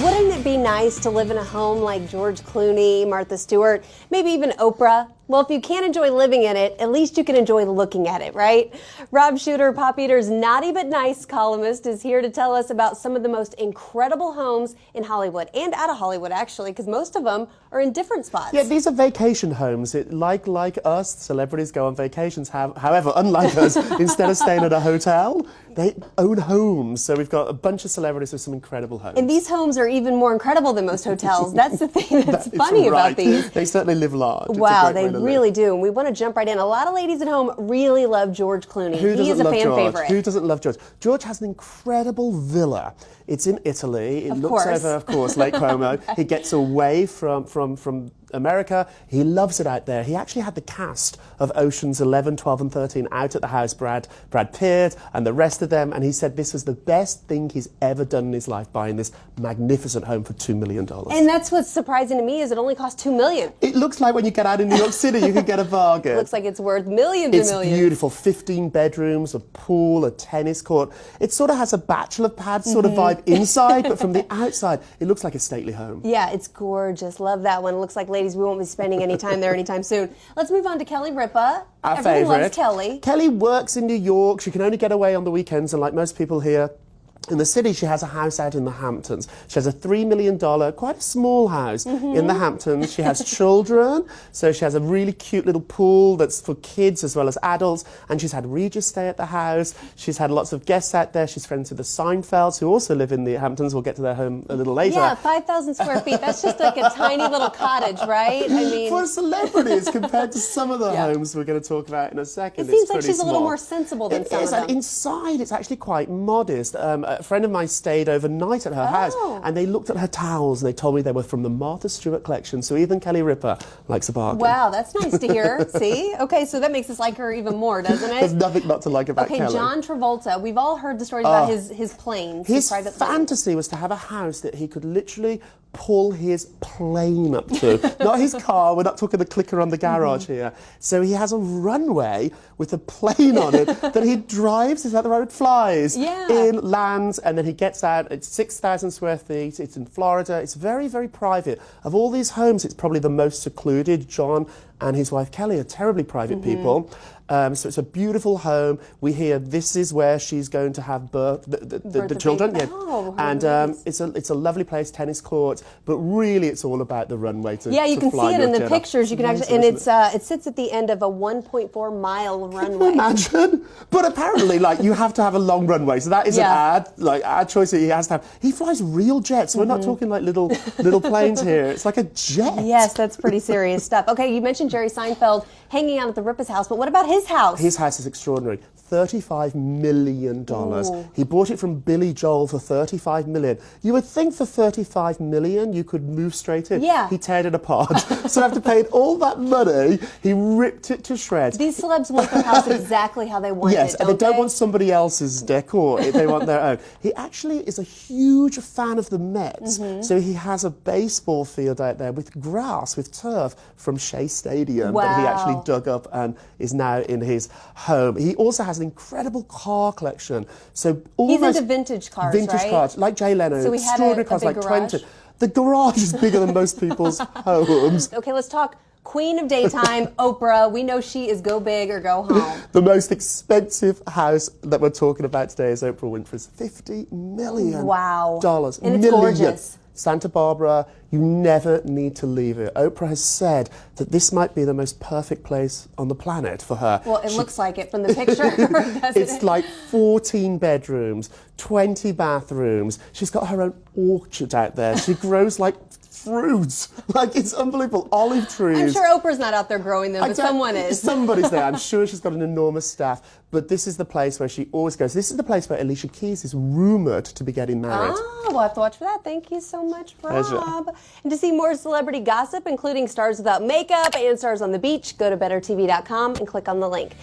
Wouldn't it be nice to live in a home like George Clooney, Martha Stewart, maybe even Oprah? Well, if you can't enjoy living in it, at least you can enjoy looking at it, right? Rob Shooter, Pop Eater's Naughty But Nice columnist, is here to tell us about some of the most incredible homes in Hollywood, and out of Hollywood, actually, because most of them are in different spots. Yeah, these are vacation homes. Like us, celebrities go on vacations. However, unlike us, instead of staying at a hotel, they own homes. So we've got a bunch of celebrities with some incredible homes. And these homes are even more incredible than most hotels. That's the thing that's funny about these. They certainly live large. Wow, they really do. And we want to jump right in. A lot of ladies at home really love George Clooney. He is a fan favorite. Who doesn't love George? George has an incredible villa. It's in Italy. It looks over, of course, Lake Como. He gets away from America. He loves it out there. He actually had the cast of Oceans 11, 12 and 13 out at the house, Brad Pitt and the rest of them, and he said this was the best thing he's ever done in his life, buying this magnificent home for $2 million. And that's what's surprising to me, is it only cost $2 million. It looks like when you get out in New York City, you can get a bargain. It looks like it's worth millions and millions. It's beautiful. 15 bedrooms, a pool, a tennis court. It sort of has a bachelor pad sort of vibe inside, but from the outside, it looks like a stately home. Yeah, it's gorgeous. Love that one. It looks like, ladies, we won't be spending any time there anytime soon. Let's move on to Kelly Ripa. Our Everyone favorite. loves Kelly. Kelly works in New York. She can only get away on the weekends, and like most people here in the city, she has a house out in the Hamptons. She has a $3 million, quite a small house in the Hamptons. She has children, so she has a really cute little pool that's for kids as well as adults, and she's had Regis stay at the house. She's had lots of guests out there. She's friends with the Seinfelds, who also live in the Hamptons. We'll get to their home a little later. Yeah, 5,000 square feet. That's just like a tiny little cottage, right? I mean, for celebrities, compared to some of the homes we're going to talk about in a second, it seems like pretty she's small. a little more sensible than some of them. Inside, it's actually quite modest. A friend of mine stayed overnight at her house, and they looked at her towels, and they told me they were from the Martha Stewart collection. So even Kelly Ripa likes a bargain. Wow, that's nice to hear. See? Okay, so that makes us like her even more, doesn't it? There's nothing not to like about Kelly. Okay, John Travolta. We've all heard the stories about his planes. His private fantasy was to have a house that he could literally pull his plane up to. Not his car, we're not talking the clicker on the garage here. So he has a runway with a plane on it that he drives, is that the road? Flies in, lands, and then he gets out. It's 6,000 square feet, it's in Florida, it's very, very private. Of all these homes, it's probably the most secluded. John and his wife Kelly are terribly private people. So it's a beautiful home. We hear this is where she's going to have birth, the children. It's a lovely place, tennis courts, but really it's all about the runway to you can see it in the pictures. You can actually, and it sits at the end of a 1.4 mile runway. Can you imagine? But apparently, like, you have to have a long runway, so that is an ad choice that he has to have. He flies real jets. So we're not talking like little planes here. It's like a jet. Yes, that's pretty serious stuff. Okay, you mentioned Jerry Seinfeld hanging out at the Ripa's house, but what about his house? His house is extraordinary. $35 million. Ooh. He bought it from Billy Joel for $35 million. You would think for $35 million you could move straight in. Yeah. He teared it apart. So after paying all that money, he ripped it to shreds. These celebs want their house exactly how they want it, Yes, and they don't want somebody else's decor. They want their own. He actually is a huge fan of the Mets. So he has a baseball field out there with grass, with turf from Shea Stadium that he actually dug up and is now in his home. He also has an incredible car collection. So he's into vintage cars, vintage cars, like Jay Leno. So he had extraordinary cars, like 20. The garage is bigger than most people's homes. Okay, let's talk Queen of Daytime, Oprah. We know she is go big or go home. The most expensive house that we're talking about today is Oprah Winfrey's. $50 million. Wow. And it's gorgeous. Santa Barbara, you never need to leave it. Oprah has said that this might be the most perfect place on the planet for her. Well, it looks like it from the picture, doesn't It's like 14 bedrooms, 20 bathrooms. She's got her own orchard out there. She grows like fruits. Like, it's unbelievable. Olive trees. I'm sure Oprah's not out there growing them, but someone is. Somebody's there. I'm sure she's got an enormous staff. But this is the place where she always goes. This is the place where Alicia Keys is rumoured to be getting married. Ah, we'll have to watch for that. Thank you so much, Rob. Pleasure. And to see more celebrity gossip, including stars without makeup and stars on the beach, go to bettertv.com and click on the link.